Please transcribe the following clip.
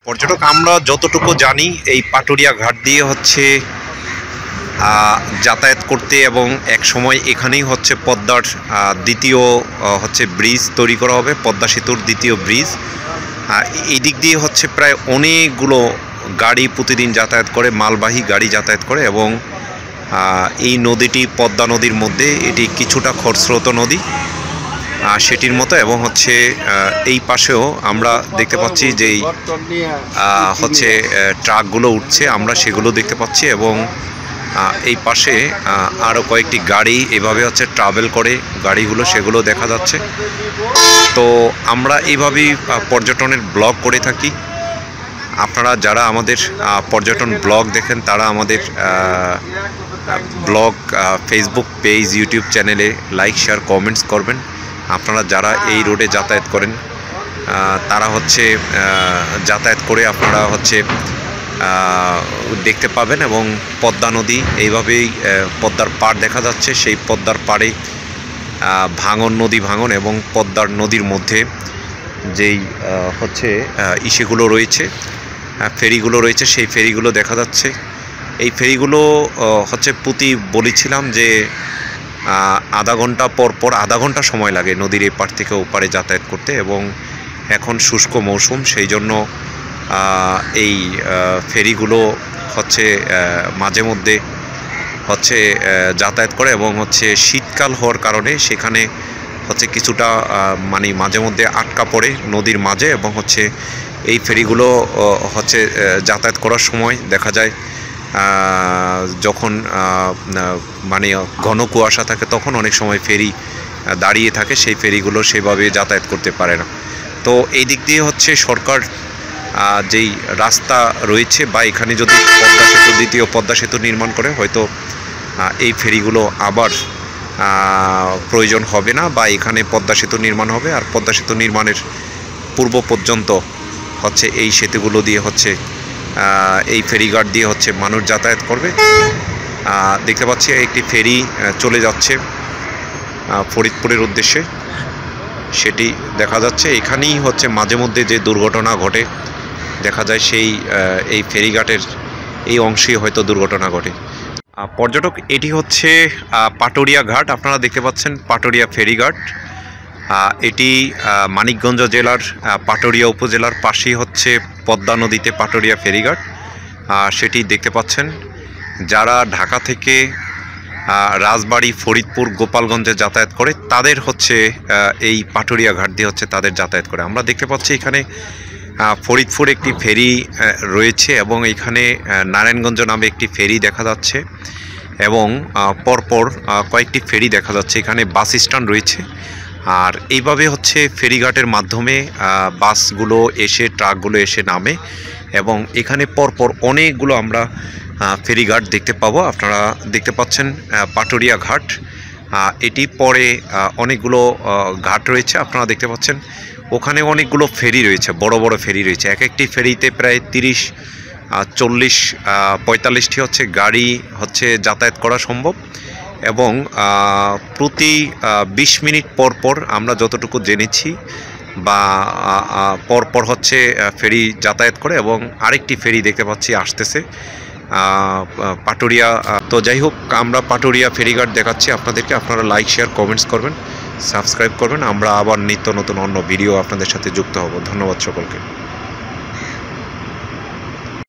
পর্যটক আমরা যতটুকু জানি এই পাটুরিয়া ঘাট দিয়ে হচ্ছে যাতায়াত করতে, এবং এক সময় এখানেই হচ্ছে পদ্মার দ্বিতীয় হচ্ছে ব্রিজ তৈরি করা হবে, পদ্মা সেতুর দ্বিতীয় ব্রিজ। এই দিক দিয়ে হচ্ছে প্রায় অনেকগুলো গাড়ি প্রতিদিন যাতায়াত করে, মালবাহী গাড়ি যাতায়াত করে, এবং এই নদীটি পদ্মা নদীর মধ্যে, এটি কিছুটা খরস্রোত নদী সেটির মতো, এবং হচ্ছে এই পাশেও আমরা দেখতে পাচ্ছি যে হচ্ছে ট্রাকগুলো উঠছে, আমরা সেগুলো দেখতে পাচ্ছি, এবং এই পাশে আরও কয়েকটি গাড়ি এভাবে হচ্ছে ট্রাভেল করে গাড়িগুলো, সেগুলো দেখা যাচ্ছে। তো আমরা এইভাবেই পর্যটনের ব্লগ করে থাকি। আপনারা যারা আমাদের পর্যটন ব্লগ দেখেন তারা আমাদের ব্লগ ফেসবুক পেজ, ইউটিউব চ্যানেলে লাইক, শেয়ার, কমেন্টস করবেন। আপনারা যারা এই রোডে যাতায়াত করেন তারা হচ্ছে যাতায়াত করে আপনারা হচ্ছে দেখতে পাবেন, এবং পদ্মা নদী এইভাবেই পদ্মার পাড় দেখা যাচ্ছে। সেই পদ্মার পাড়ে ভাঙন, নদী ভাঙন, এবং পদ্মার নদীর মধ্যে যেই হচ্ছে ইসেগুলো রয়েছে, ফেরিগুলো রয়েছে, সেই ফেরিগুলো দেখা যাচ্ছে। এই ফেরিগুলো হচ্ছে বলেছিলাম যে আধা ঘন্টা পর আধা ঘন্টা সময় লাগে নদীর এপার থেকে ওপারে যাতায়াত করতে, এবং এখন শুষ্ক মৌসুম, সেই জন্য এই ফেরিগুলো হচ্ছে মাঝে মধ্যে হচ্ছে যাতায়াত করে, এবং হচ্ছে শীতকাল হওয়ার কারণে সেখানে হচ্ছে কিছুটা মানে মাঝে মধ্যে আটকা পড়ে নদীর মাঝে, এবং হচ্ছে এই ফেরিগুলো হচ্ছে যাতায়াত করার সময় দেখা যায় যখন মানে ঘন কুয়াশা থাকে তখন অনেক সময় ফেরি দাঁড়িয়ে থাকে, সেই ফেরিগুলো সেভাবে যাতায়াত করতে পারে না। তো এই দিক দিয়ে হচ্ছে সরকার যেই রাস্তা রয়েছে, বা এখানে যদি পদ্মা সেতু, দ্বিতীয় পদ্মা সেতু নির্মাণ করে, হয়তো এই ফেরিগুলো আবার প্রয়োজন হবে না, বা এখানে পদ্মা সেতু নির্মাণ হবে। আর পদ্মা সেতু নির্মাণের পূর্ব পর্যন্ত হচ্ছে এই সেতুগুলো দিয়ে হচ্ছে এই ফেরিঘাট দিয়ে হচ্ছে মানুষ যাতায়াত করবে। দেখতে পাচ্ছি একটি ফেরি চলে যাচ্ছে ফরিদপুরের উদ্দেশ্যে, সেটি দেখা যাচ্ছে। এখানেই হচ্ছে মাঝে মধ্যে যে দুর্ঘটনা ঘটে দেখা যায়, সেই এই ফেরিঘাটের এই অংশেই হয়তো দুর্ঘটনা ঘটে। পর্যটক, এটি হচ্ছে পাটুরিয়া ঘাট, আপনারা দেখতে পাচ্ছেন পাটুরিয়া ফেরিঘাট। এটি মানিকগঞ্জ জেলার পাটুরিয়া উপজেলার পাশেই হচ্ছে পদ্মা নদীতে পাটুরিয়া ফেরিঘাট, সেটি দেখতে পাচ্ছেন। যারা ঢাকা থেকে রাজবাড়ী, ফরিদপুর, গোপালগঞ্জে যাতায়াত করে তাদের হচ্ছে এই পাটুরিয়া ঘাট দিয়ে হচ্ছে তাদের যাতায়াত করে। আমরা দেখতে পাচ্ছি এখানে ফরিদপুর একটি ফেরি রয়েছে, এবং এখানে নারায়ণগঞ্জ নামে একটি ফেরি দেখা যাচ্ছে, এবং পরপর কয়েকটি ফেরি দেখা যাচ্ছে। এখানে বাস স্ট্যান্ড রয়েছে, আর এইভাবে হচ্ছে ফেরিঘাটের মাধ্যমে বাসগুলো এসে, ট্রাকগুলো এসে নামে, এবং এখানে পরপর অনেকগুলো আমরা ফেরিঘাট দেখতে পাবো। আপনারা দেখতে পাচ্ছেন পাটুরিয়া ঘাট, এটি পরে অনেকগুলো ঘাট রয়েছে আপনারা দেখতে পাচ্ছেন। ওখানে অনেকগুলো ফেরি রয়েছে, বড় বড় ফেরি রয়েছে। এক একটি ফেরিতে প্রায় 30, 40, 45টি হচ্ছে গাড়ি হচ্ছে যাতায়াত করা সম্ভব, এবং প্রতি 20 মিনিট পর আমরা যতটুকু জেনেছি বা পরপর হচ্ছে ফেরি যাতায়াত করে, এবং আরেকটি ফেরি দেখতে পাচ্ছি আসতেছে পাটুরিয়া। তো যাই হোক, আমরা পাটুরিয়া ফেরিঘাট দেখাচ্ছি আপনাদেরকে। আপনারা লাইক, শেয়ার, কমেন্টস করবেন, সাবস্ক্রাইব করবেন। আমরা আবার নিত্য নতুন অন্য ভিডিও আপনাদের সাথে যুক্ত হব। ধন্যবাদ সকলকে।